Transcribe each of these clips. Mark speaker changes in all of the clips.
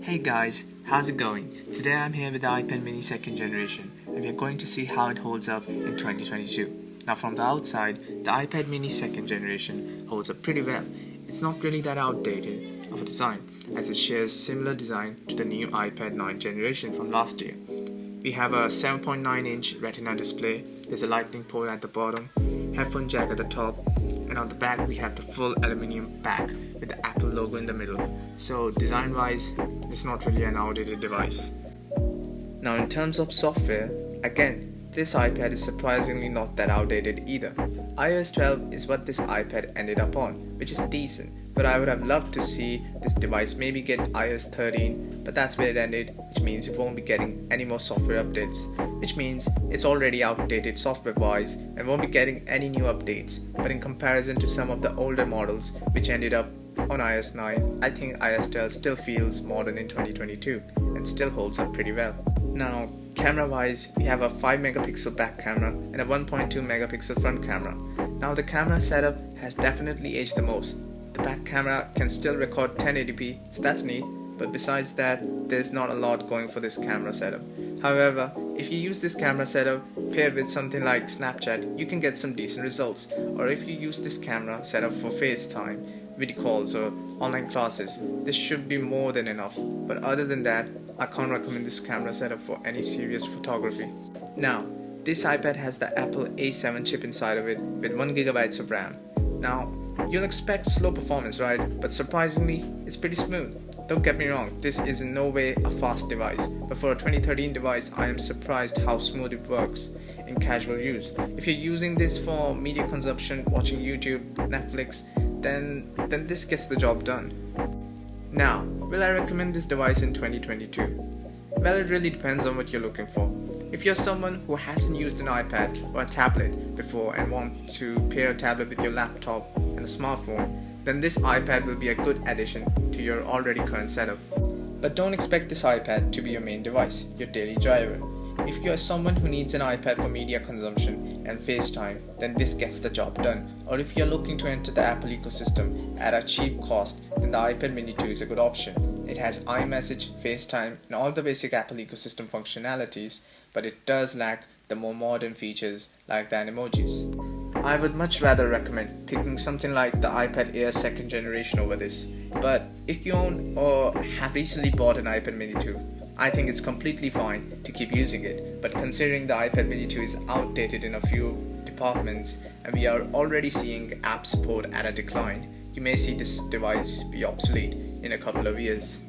Speaker 1: Hey guys, how's it going? Today I'm here with the iPad mini 2nd generation and we're going to see how it holds up in 2022. Now from the outside, the iPad mini 2nd generation holds up pretty well. It's not really that outdated of a design as it shares similar design to the new iPad 9 generation from last year. We have a 7.9-inch Retina display, there's a lightning port at the bottom, headphone jack at the top, and on the back we have the full aluminum back with the Apple logo in the middle. So design wise, it's not really an outdated device. Now in terms of software, again, this iPad is surprisingly not that outdated either. iOS 12 is what this iPad ended up on, which is decent, but I would have loved to see this device maybe get iOS 13, but that's where it ended, which means it won't be getting any more software updates, which means it's already outdated software wise and won't be getting any new updates. But in comparison to some of the older models which ended up on iOS 9, I think iOS 12 still feels modern in 2022 and still holds up pretty well. Now, camera wise, we have a 5 megapixel back camera and a 1.2 megapixel front camera. Now the camera setup has definitely aged the most. The back camera can still record 1080p, so that's neat, but besides that, there's not a lot going for this camera setup. However, if you use this camera setup paired with something like Snapchat, you can get some decent results. Or if you use this camera setup for FaceTime, video calls or online classes, this should be more than enough. But other than that, I can't recommend this camera setup for any serious photography. Now, this iPad has the Apple A7 chip inside of it with 1GB of RAM. Now, you'll expect slow performance, right? But surprisingly, it's pretty smooth. Don't get me wrong, this is in no way a fast device, but for a 2013 device, I am surprised how smooth it works in casual use. If you're using this for media consumption, watching YouTube, Netflix, then this gets the job done. Now, will I recommend this device in 2022? Well, it really depends on what you're looking for. If you're someone who hasn't used an iPad or a tablet before and want to pair a tablet with your laptop and a smartphone, then this iPad will be a good addition to your already current setup. But don't expect this iPad to be your main device, your daily driver. If you are someone who needs an iPad for media consumption and FaceTime, then this gets the job done. Or if you're looking to enter the Apple ecosystem at a cheap cost, then the iPad mini 2 is a good option. It has iMessage, FaceTime, and all the basic Apple ecosystem functionalities, but it does lack the more modern features like the emojis. I would much rather recommend picking something like the iPad Air 2nd generation over this. But if you own or have recently bought an iPad mini 2, I think it's completely fine to keep using it. But considering the iPad mini 2 is outdated in a few departments and we are already seeing app support at a decline, you may see this device be obsolete in a couple of years.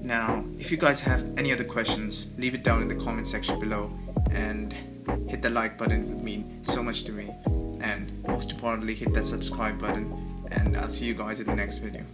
Speaker 1: Now, if you guys have any other questions, leave it down in the comment section below and hit the like button, it would mean so much to me. And most importantly, hit that subscribe button, and I'll see you guys in the next video.